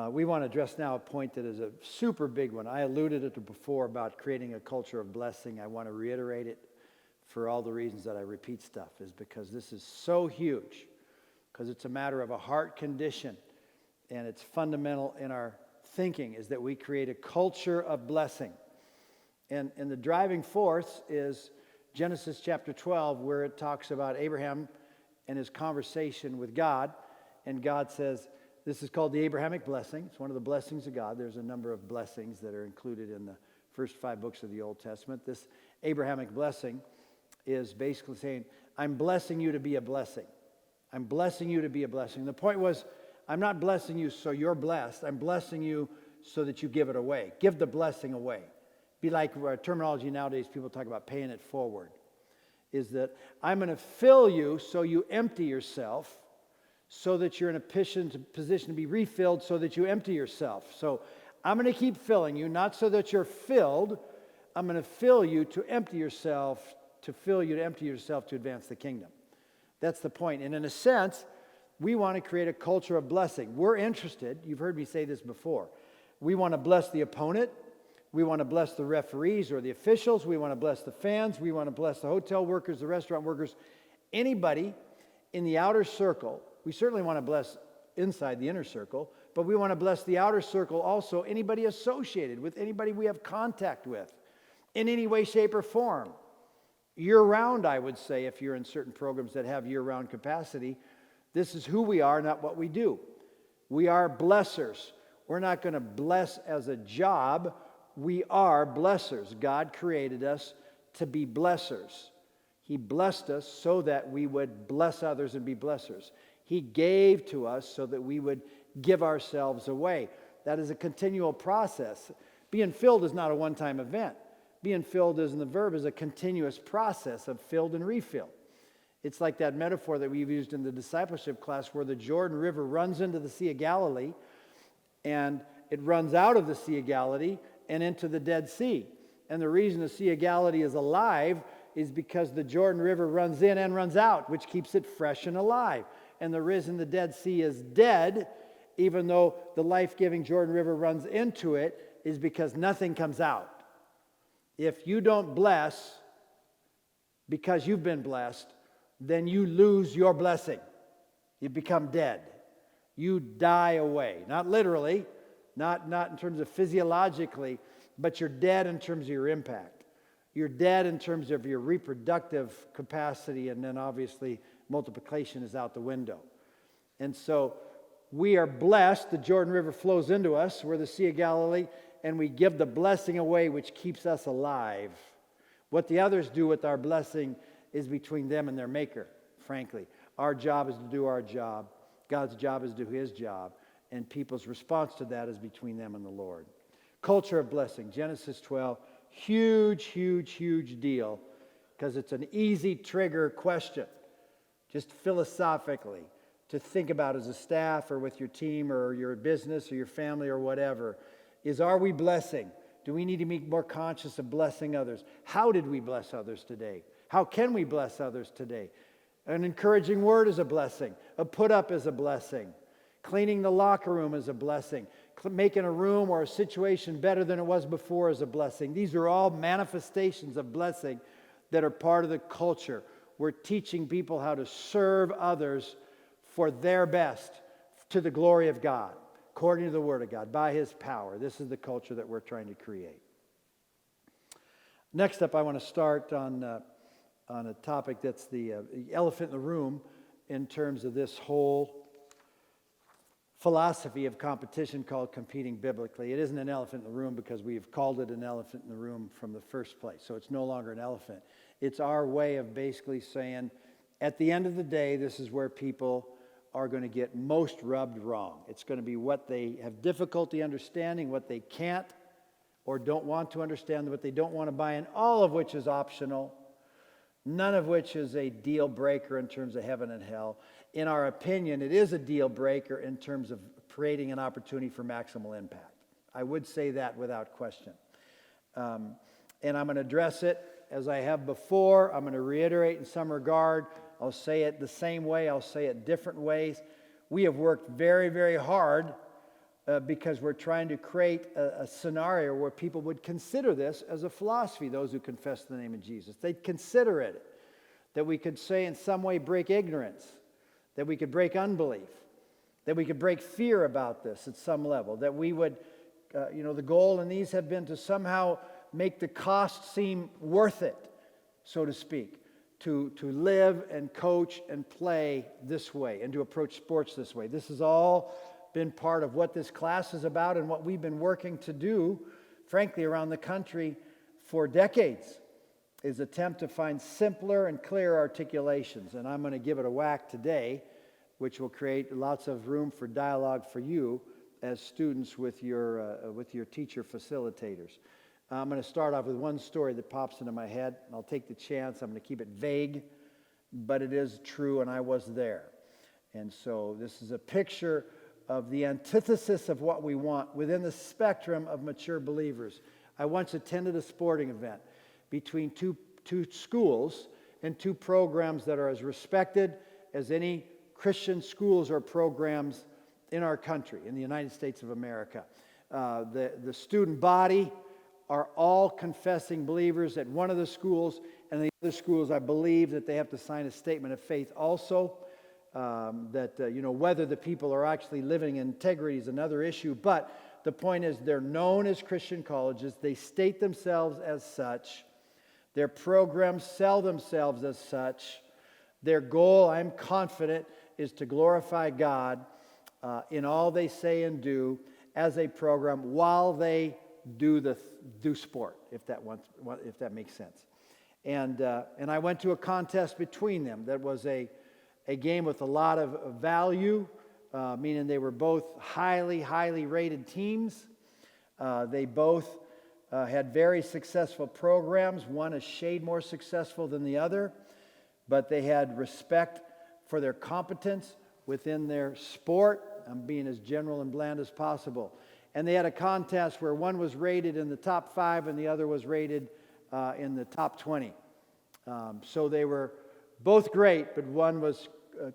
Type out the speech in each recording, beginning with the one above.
We want to address now a point that is a super big one. I alluded to it before about creating a culture of blessing. I want to reiterate it for all the reasons that I repeat stuff, is because this is so huge, because it's a matter of a heart condition, and it's fundamental in our thinking, is that we create a culture of blessing. And the driving force is Genesis chapter 12, where it talks about Abraham and his conversation with God, and God says, this is called the Abrahamic blessing. It's one of the blessings of God. There's a number of blessings that are included in the first 5 books of the Old Testament. This Abrahamic blessing is basically saying, I'm blessing you to be a blessing. I'm blessing you to be a blessing. The point was, I'm not blessing you so you're blessed. I'm blessing you so that you give it away. Give the blessing away. Be like our terminology nowadays, people talk about paying it forward. Is that I'm going to fill you so you empty yourself, so that you're in a position to be refilled, so that you empty yourself. So I'm going to keep filling you, not so that you're filled. I'm going to fill you to empty yourself, to fill you to empty yourself to advance the kingdom. That's the point. And in a sense, we want to create a culture of blessing. We're interested, you've heard me say this before, we want to bless the opponent. We want to bless the referees or the officials. We want to bless the fans. We want to bless the hotel workers, the restaurant workers, anybody in the outer circle. We certainly want to bless inside the inner circle, but we want to bless the outer circle also, anybody associated with, anybody we have contact with in any way, shape, or form. Year-round, I would say, if you're in certain programs that have year-round capacity, this is who we are, not what we do. We are blessers. We're not going to bless as a job. We are blessers. God created us to be blessers. He blessed us so that we would bless others and be blessers. He gave to us so that we would give ourselves away. That is a continual process. Being filled is not a one-time event. Being filled, as in the verb, is a continuous process of filled and refilled. It's like that metaphor that we've used in the discipleship class where the Jordan River runs into the Sea of Galilee, and it runs out of the Sea of Galilee and into the Dead Sea. And the reason the Sea of Galilee is alive is because the Jordan River runs in and runs out, which keeps it fresh and alive. And the reason the Dead Sea is dead, even though the life-giving Jordan River runs into it, is because nothing comes out. If you don't bless because you've been blessed, then you lose your blessing. You become dead. You die away. Not literally, not in terms of physiologically, but you're dead in terms of your impact. You're dead in terms of your reproductive capacity, and then obviously multiplication is out the window. And so we are blessed. The Jordan River flows into us. We're the Sea of Galilee, and we give the blessing away, which keeps us alive. What the others do with our blessing is between them and their Maker, frankly. Our job is to do our job. God's job is to do His job. And people's response to that is between them and the Lord. Culture of blessing, Genesis 12, huge, huge, huge deal, because it's an easy trigger question, just philosophically, to think about as a staff or with your team or your business or your family or whatever, is, are we blessing? Do we need to be more conscious of blessing others? How did we bless others today? How can we bless others today? An encouraging word is a blessing. A put-up is a blessing. Cleaning the locker room is a blessing. Making a room or a situation better than it was before is a blessing. These are all manifestations of blessing that are part of the culture. We're teaching people how to serve others for their best, to the glory of God, according to the Word of God, by His power. This is the culture that we're trying to create. Next up, I want to start on a topic that's the elephant in the room in terms of this whole philosophy of competition called competing biblically. It isn't an elephant in the room because we've called it an elephant in the room from the first place, so it's no longer an elephant. It's our way of basically saying, at the end of the day, this is where people are going to get most rubbed wrong. It's going to be what they have difficulty understanding, what they can't or don't want to understand, what they don't want to buy in, all of which is optional, none of which is a deal breaker in terms of heaven and hell. In our opinion, it is a deal breaker in terms of creating an opportunity for maximal impact. I would say that without question. And I'm going to address it as I have before. I'm going to reiterate in some regard. I'll say it the same way. I'll say it different ways. We have worked very, very hard because we're trying to create a scenario where people would consider this as a philosophy, those who confess the name of Jesus. They'd consider it, that we could say in some way break ignorance, that we could break unbelief, that we could break fear about this at some level, that we would, the goal in these have been to somehow make the cost seem worth it, so to speak, to live and coach and play this way and to approach sports this way. This has all been part of what this class is about and what we've been working to do, frankly, around the country for decades, is attempt to find simpler and clearer articulations. And I'm going to give it a whack today, which will create lots of room for dialogue for you as students with your teacher facilitators. I'm going to start off with one story that pops into my head. I'll take the chance. I'm going to keep it vague, but it is true, and I was there. And so this is a picture of the antithesis of what we want within the spectrum of mature believers. I once attended a sporting event between two schools and two programs that are as respected as any Christian schools or programs in our country, in the United States of America. The student body are all confessing believers at one of the schools, and the other schools, I believe that they have to sign a statement of faith also. Whether the people are actually living in integrity is another issue, but the point is they're known as Christian colleges. They state themselves as such. Their programs sell themselves as such. Their goal, I'm confident, is to glorify God in all they say and do as a program while they do sport, if that makes sense. And I went to a contest between them that was a game with a lot of value, meaning they were both highly rated teams. They both had very successful programs, one a shade more successful than the other, but they had respect for their competence within their sport. I'm being as general and bland as possible. And they had a contest where one was rated in the top 5 and the other was rated in the top 20. So they were both great, but one was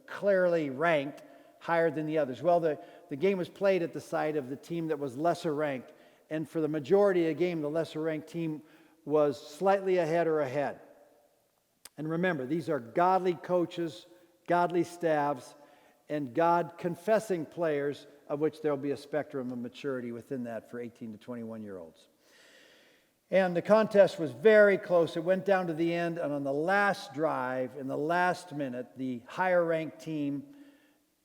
clearly ranked higher than the others. Well, the game was played at the site of the team that was lesser ranked, and for the majority of the game, the lesser ranked team was slightly ahead or ahead. And remember, these are godly coaches, godly staffs, and God-confessing players, of which there will be a spectrum of maturity within that for 18 to 21-year-olds. And the contest was very close. It went down to the end, and on the last drive, in the last minute, the higher-ranked team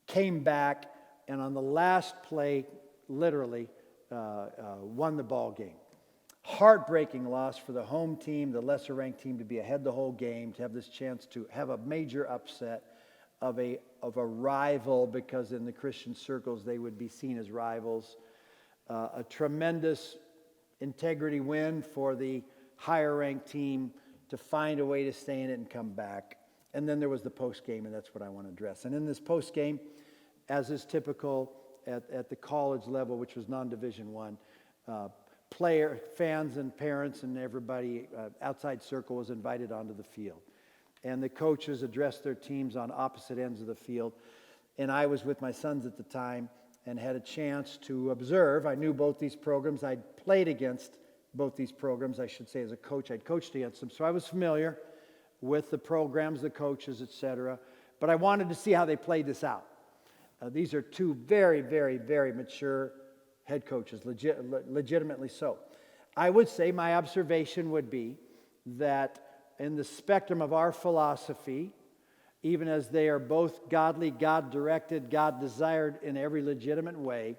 came back, and on the last play, literally, won the ball game. Heartbreaking loss for the home team, the lesser-ranked team, to be ahead the whole game, to have this chance to have a major upset of a rival, because in the Christian circles they would be seen as rivals. A tremendous integrity win for the higher-ranked team to find a way to stay in it and come back. And then there was the post-game, and that's what I want to address. And in this post-game, as is typical at the college level, which was non-Division I, fans and parents and everybody, outside circle was invited onto the field. And the coaches addressed their teams on opposite ends of the field. And I was with my sons at the time and had a chance to observe. I knew both these programs. I'd played against both these programs, I should say, as a coach. I'd coached against them. So I was familiar with the programs, the coaches, etc. But I wanted to see how they played this out. These are two very, very, very mature head coaches, legitimately so. I would say my observation would be that in the spectrum of our philosophy, even as they are both godly, God-directed, God-desired in every legitimate way,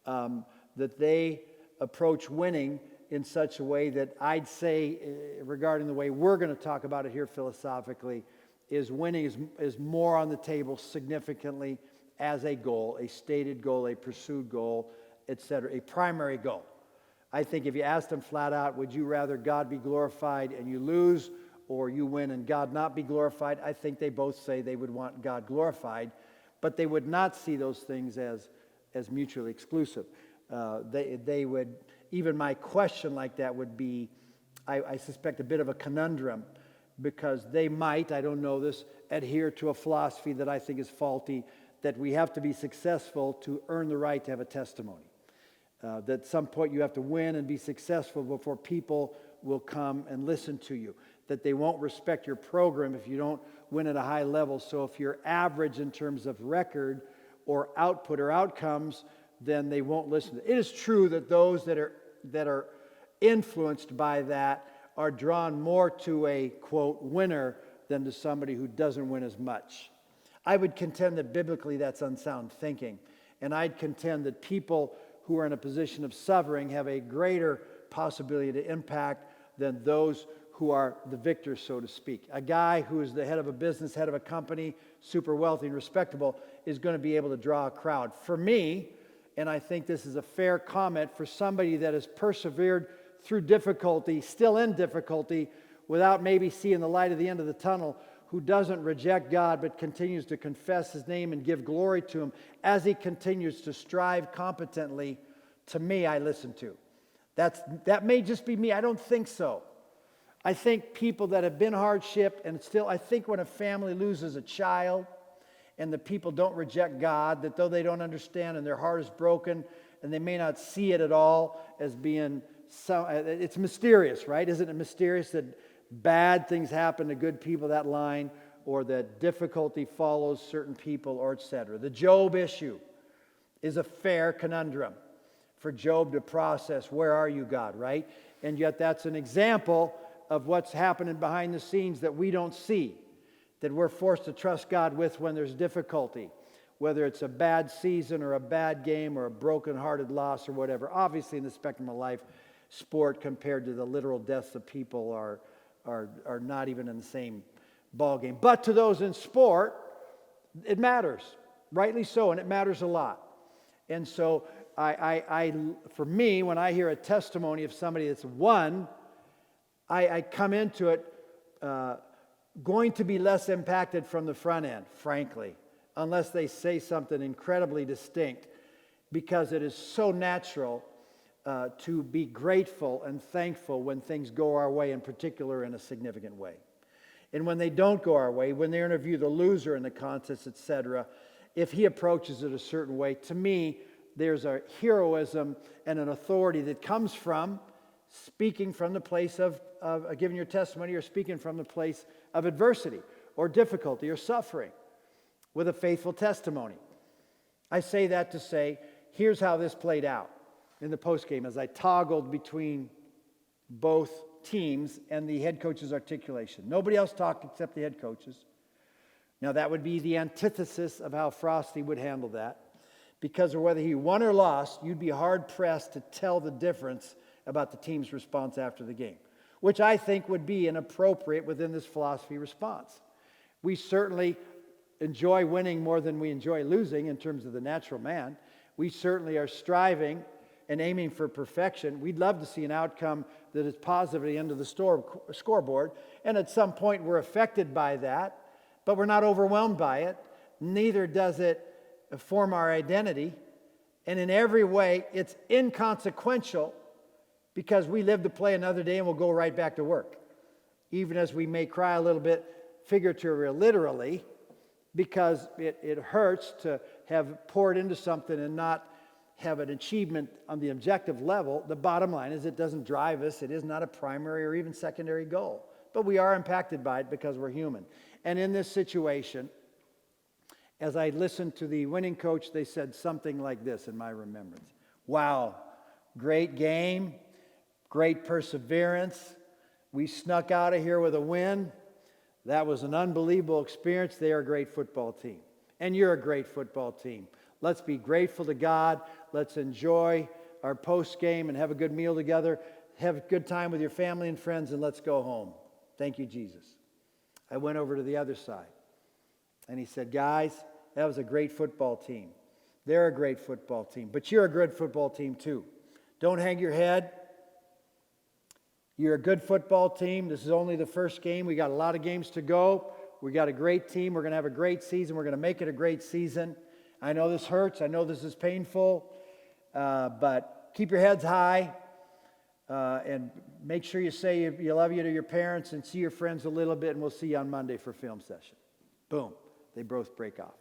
that they approach winning in such a way that I'd say, regarding the way we're going to talk about it here philosophically, is winning is more on the table significantly as a goal, a stated goal, a pursued goal, etc., a primary goal. I think if you asked them flat out, would you rather God be glorified and you lose, or you win and God not be glorified? I think they both say they would want God glorified, but they would not see those things as mutually exclusive. They would, even my question like that would be, I suspect, a bit of a conundrum, because they might, I don't know this, adhere to a philosophy that I think is faulty, that we have to be successful to earn the right to have a testimony. That at some point you have to win and be successful before people will come and listen to you. That they won't respect your program if you don't win at a high level. So if you're average in terms of record or output or outcomes, then they won't listen. It is true that those that are influenced by that are drawn more to a, quote, winner than to somebody who doesn't win as much. I would contend that biblically that's unsound thinking. And I'd contend that people who are in a position of suffering have a greater possibility to impact than those who are the victors, so to speak. A guy who is the head of a business, head of a company, super wealthy and respectable, is going to be able to draw a crowd. For me, and I think this is a fair comment, for somebody that has persevered through difficulty, still in difficulty, without maybe seeing the light at the end of the tunnel, who doesn't reject God but continues to confess His name and give glory to Him as he continues to strive competently, to me, I listen to. That may just be me. I don't think so. I think people that have been hardship, and still, I think when a family loses a child and the people don't reject God, that though they don't understand and their heart is broken and they may not see it at all as being so, it's mysterious, right? Isn't it mysterious that bad things happen to good people, that line, or that difficulty follows certain people, or etc. The Job issue is a fair conundrum for Job to process. Where are you, God, right? And yet that's an example of what's happening behind the scenes that we don't see, that we're forced to trust God with when there's difficulty, whether it's a bad season or a bad game or a broken-hearted loss or whatever. Obviously, in the spectrum of life, sport compared to the literal deaths of people are not even in the same ballgame. But to those in sport, it matters, rightly so, and it matters a lot. And so for me, when I hear a testimony of somebody that's won, I come into it going to be less impacted from the front end, frankly, unless they say something incredibly distinct, because it is so natural to be grateful and thankful when things go our way, in particular in a significant way. And when they don't go our way, when they interview the loser in the contest, etc., if he approaches it a certain way, to me, there's a heroism and an authority that comes from speaking from the place of giving your testimony, or speaking from the place of adversity or difficulty or suffering with a faithful testimony. I say that to say, here's how this played out in the postgame as I toggled between both teams and the head coach's articulation. Nobody else talked except the head coaches. Now that would be the antithesis of how Frosty would handle that, because of whether he won or lost, you'd be hard-pressed to tell the difference about the team's response after the game, which I think would be inappropriate within this philosophy response. We certainly enjoy winning more than we enjoy losing in terms of the natural man. We certainly are striving and aiming for perfection. We'd love to see an outcome that is positive at the end of the scoreboard, and at some point we're affected by that, but we're not overwhelmed by it. Neither does it form our identity, and in every way it's inconsequential, because we live to play another day and we'll go right back to work. Even as we may cry a little bit figuratively or literally, because it hurts to have poured into something and not have an achievement on the objective level. The bottom line is it doesn't drive us. It is not a primary or even secondary goal. But we are impacted by it because we're human. And in this situation, as I listened to the winning coach, they said something like this in my remembrance. Wow, great game. Great perseverance. We snuck out of here with a win. That was an unbelievable experience. They are a great football team. And you're a great football team. Let's be grateful to God. Let's enjoy our post game and have a good meal together. Have a good time with your family and friends, and let's go home. Thank you, Jesus. I went over to the other side. And he said, guys, that was a great football team. They're a great football team. But you're a good football team too. Don't hang your head. You're a good football team. This is only the first game. We got a lot of games to go. We got a great team. We're going to have a great season. We're going to make it a great season. I know this hurts. I know this is painful. But keep your heads high. And make sure you say you love you to your parents and see your friends a little bit. And we'll see you on Monday for film session. Boom. They both break off.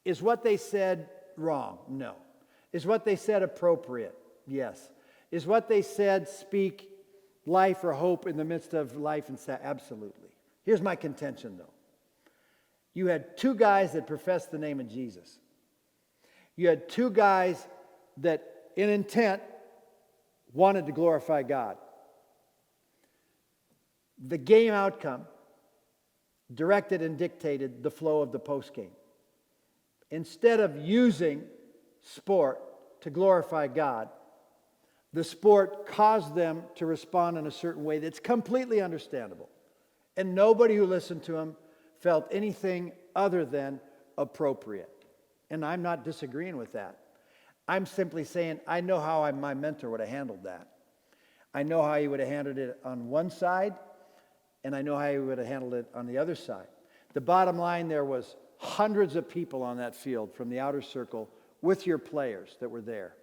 Is what they said wrong? No. Is what they said appropriate? Yes. Is what they said speak life or hope in the midst of life and sad? Absolutely. Here's my contention, though. You had two guys that professed the name of Jesus. You had two guys that, in intent, wanted to glorify God. The game outcome directed and dictated the flow of the postgame. Instead of using sport to glorify God, the sport caused them to respond in a certain way that's completely understandable. And nobody who listened to him felt anything other than appropriate. And I'm not disagreeing with that. I'm simply saying I know how my mentor would have handled that. I know how he would have handled it on one side, and I know how he would have handled it on the other side. The bottom line, there was hundreds of people on that field from the outer circle with your players that were there.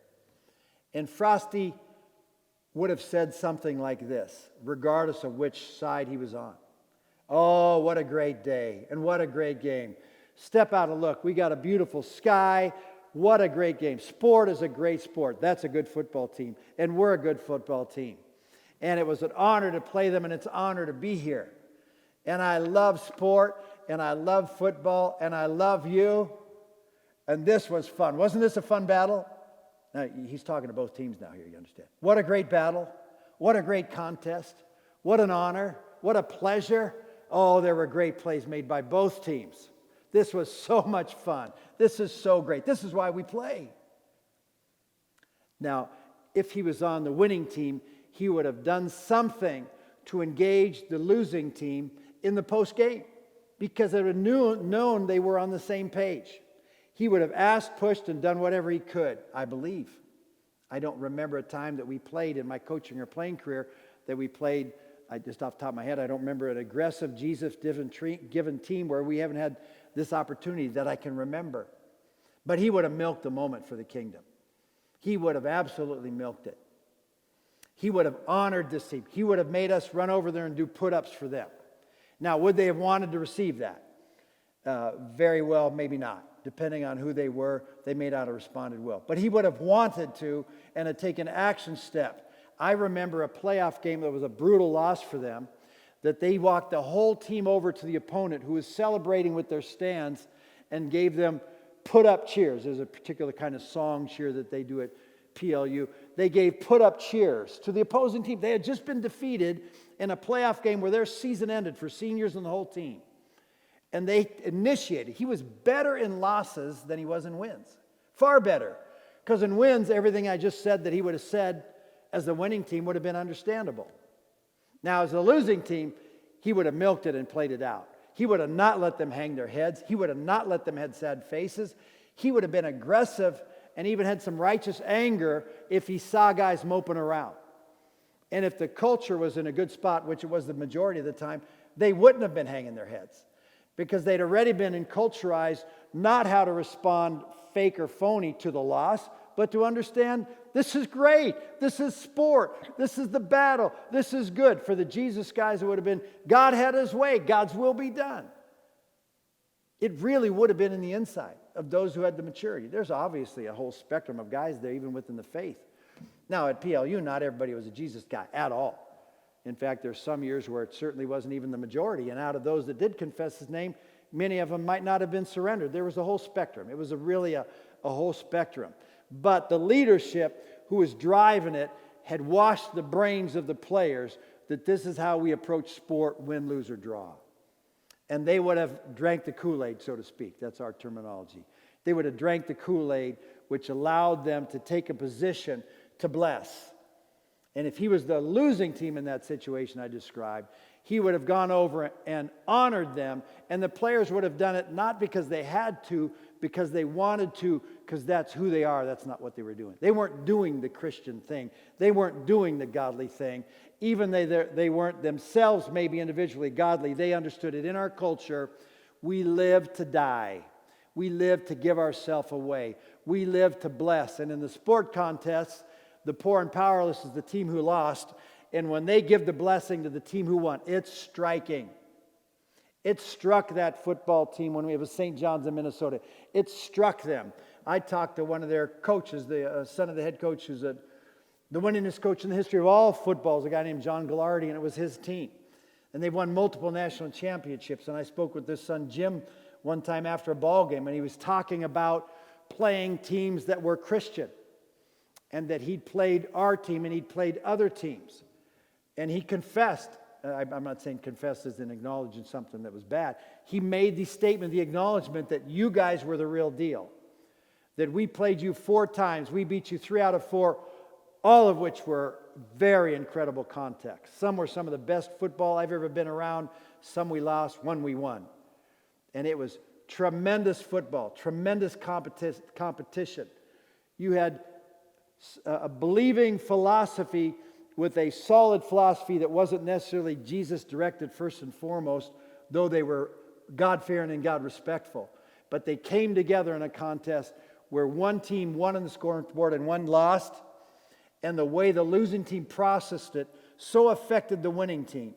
And Frosty would have said something like this, regardless of which side he was on. Oh, what a great day, and what a great game. Step out and look. We got a beautiful sky. What a great game. Sport is a great sport. That's a good football team, and we're a good football team. And it was an honor to play them, and it's an honor to be here. And I love sport, and I love football, and I love you. And this was fun. Wasn't this a fun battle? Now, he's talking to both teams now here, you understand. What a great battle. What a great contest. What an honor. What a pleasure. Oh, there were great plays made by both teams. This was so much fun. This is so great. This is why we play. Now, if he was on the winning team, he would have done something to engage the losing team in the post game because they would have known they were on the same page. He would have asked, pushed, and done whatever he could, I believe. I don't remember a time that we played in my coaching or playing career that we played, just off the top of my head, I don't remember an aggressive, Jesus-given team where we haven't had this opportunity that I can remember. But he would have milked the moment for the kingdom. He would have absolutely milked it. He would have honored this team. He would have made us run over there and do put-ups for them. Now, would they have wanted to receive that? Very well, maybe not. Depending on who they were, they may not have responded well. But he would have wanted to and had taken action step. I remember a playoff game that was a brutal loss for them, that they walked the whole team over to the opponent who was celebrating with their stands and gave them put-up cheers. There's a particular kind of song cheer that they do at PLU. They gave put-up cheers to the opposing team. They had just been defeated in a playoff game where their season ended for seniors and the whole team. And they initiated. He was better in losses than he was in wins. Far better. Because in wins, everything I just said that he would have said as the winning team would have been understandable. Now, as the losing team, he would have milked it and played it out. He would have not let them hang their heads. He would have not let them have sad faces. He would have been aggressive and even had some righteous anger if he saw guys moping around. And if the culture was in a good spot, which it was the majority of the time, they wouldn't have been hanging their heads because they'd already been enculturized not how to respond fake or phony to the loss, but to understand this is great, this is sport, this is the battle, this is good. For the Jesus guys, it would have been God had his way, God's will be done. It really would have been in the inside of those who had the maturity. There's obviously a whole spectrum of guys there, even within the faith. Now, at PLU, not everybody was a Jesus guy at all. In fact, there's some years where it certainly wasn't even the majority. And out of those that did confess his name, many of them might not have been surrendered. There was a whole spectrum. It was really a whole spectrum. But the leadership who was driving it had washed the brains of the players that this is how we approach sport, win, lose, or draw. And they would have drank the Kool-Aid, so to speak. That's our terminology. They would have drank the Kool-Aid, which allowed them to take a position to bless. And if he was the losing team in that situation I described, he would have gone over and honored them. And the players would have done it not because they had to, because they wanted to, because that's who they are. That's not what they were doing. They weren't doing the Christian thing. They weren't doing the godly thing. Even they weren't themselves maybe individually godly. They understood it. In our culture, we live to die. We live to give ourselves away. We live to bless. And in the sport contests, the poor and powerless is the team who lost. And when they give the blessing to the team who won, it's striking. It struck that football team when we have St. John's in Minnesota. It struck them. I talked to one of their coaches, the son of the head coach, who's the winningest coach in the history of all football, is a guy named John Gallardi, and it was his team. And they've won multiple national championships. And I spoke with their son Jim one time after a ball game, and he was talking about playing teams that were Christian, and that he'd played our team and he'd played other teams. And he confessed, I'm not saying confess as in acknowledging something that was bad. He made the statement, the acknowledgement that you guys were the real deal. That we played you 4 times, we beat you 3 out of 4, all of which were very incredible contests. Some were some of the best football I've ever been around. Some we lost, one we won. And it was tremendous football, tremendous competition. You had a believing philosophy with a solid philosophy that wasn't necessarily Jesus-directed first and foremost, though they were God-fearing and God-respectful. But they came together in a contest where one team won on the scoreboard and one lost, and the way the losing team processed it so affected the winning team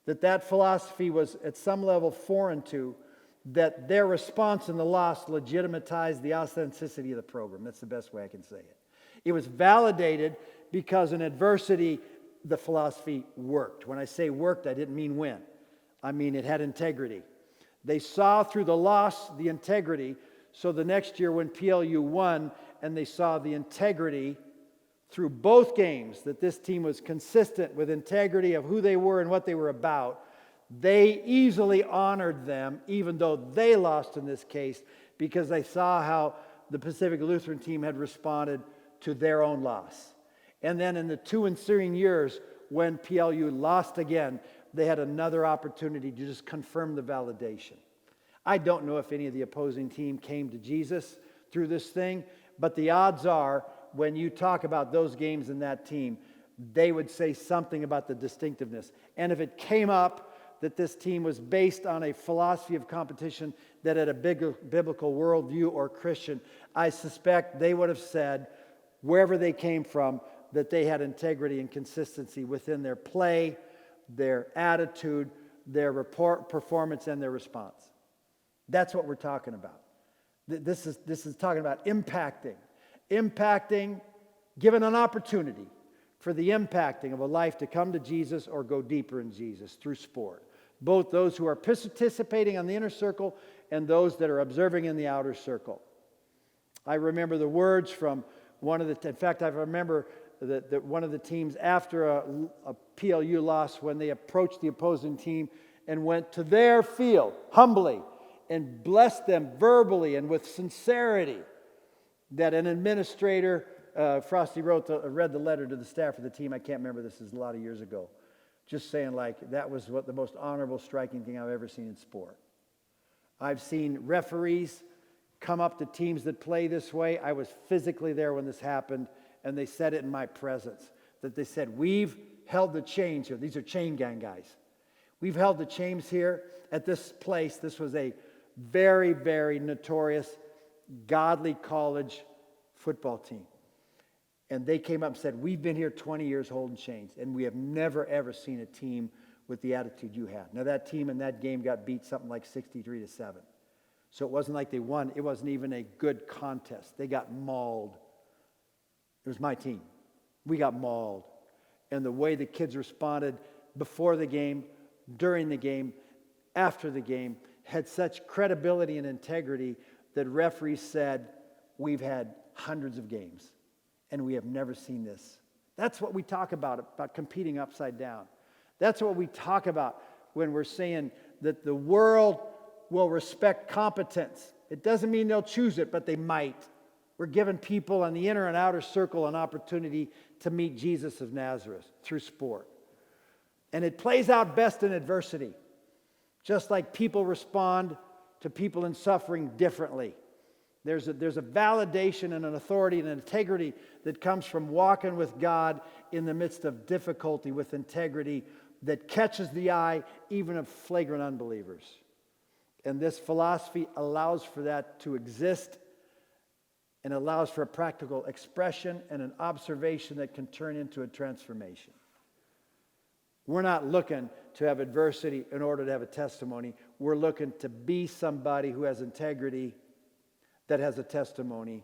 that philosophy was at some level foreign to, that their response in the loss legitimatized the authenticity of the program. That's the best way I can say it. It was validated because in adversity, the philosophy worked. When I say worked, I didn't mean win. I mean it had integrity. They saw through the loss the integrity, so the next year when PLU won and they saw the integrity through both games, that this team was consistent with integrity of who they were and what they were about, they easily honored them, even though they lost in this case, because they saw how the Pacific Lutheran team had responded to their own loss. And then in the 2 ensuing years, when PLU lost again, they had another opportunity to just confirm the validation. I don't know if any of the opposing team came to Jesus through this thing, but the odds are, when you talk about those games and that team, they would say something about the distinctiveness. And if it came up that this team was based on a philosophy of competition that had a biblical worldview or Christian, I suspect they would have said, wherever they came from, that they had integrity and consistency within their play, their attitude, their performance, and their response. That's what we're talking about. This is talking about impacting, given an opportunity for the impacting of a life to come to Jesus or go deeper in Jesus through sport. Both those who are participating on the inner circle and those that are observing in the outer circle. I remember the words from one of the, in fact, I remember that one of the teams after a PLU loss, when they approached the opposing team and went to their field humbly and blessed them verbally and with sincerity, that an administrator, Frosty read the letter to the staff of the team. I can't remember, this is a lot of years ago. Just saying, like, that was what the most honorable, striking thing I've ever seen in sport. I've seen referees come up to teams that play this way. I was physically there when this happened, and they said it in my presence. That they said, we've held the chains here. These are chain gang guys. We've held the chains here at this place. This was a very, very notorious, godly college football team. And they came up and said, we've been here 20 years holding chains, and we have never, ever seen a team with the attitude you had. Now, that team in that game got beat something like 63-7. So it wasn't like they won. It wasn't even a good contest. They got mauled. It was my team. We got mauled. And the way the kids responded before the game, during the game, after the game, had such credibility and integrity that referees said, we've had hundreds of games, and we have never seen this. That's what we talk about competing upside down. That's what we talk about when we're saying that the world will respect competence. It doesn't mean they'll choose it, but they might. We're giving people on the inner and outer circle an opportunity to meet Jesus of Nazareth through sport. And it plays out best in adversity. Just like people respond to people in suffering differently. There's a validation and an authority and an integrity that comes from walking with God in the midst of difficulty with integrity that catches the eye even of flagrant unbelievers. And this philosophy allows for that to exist and allows for a practical expression and an observation that can turn into a transformation. We're not looking to have adversity in order to have a testimony. We're looking to be somebody who has integrity that has a testimony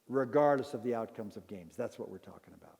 regardless of the outcomes of games. That's what we're talking about.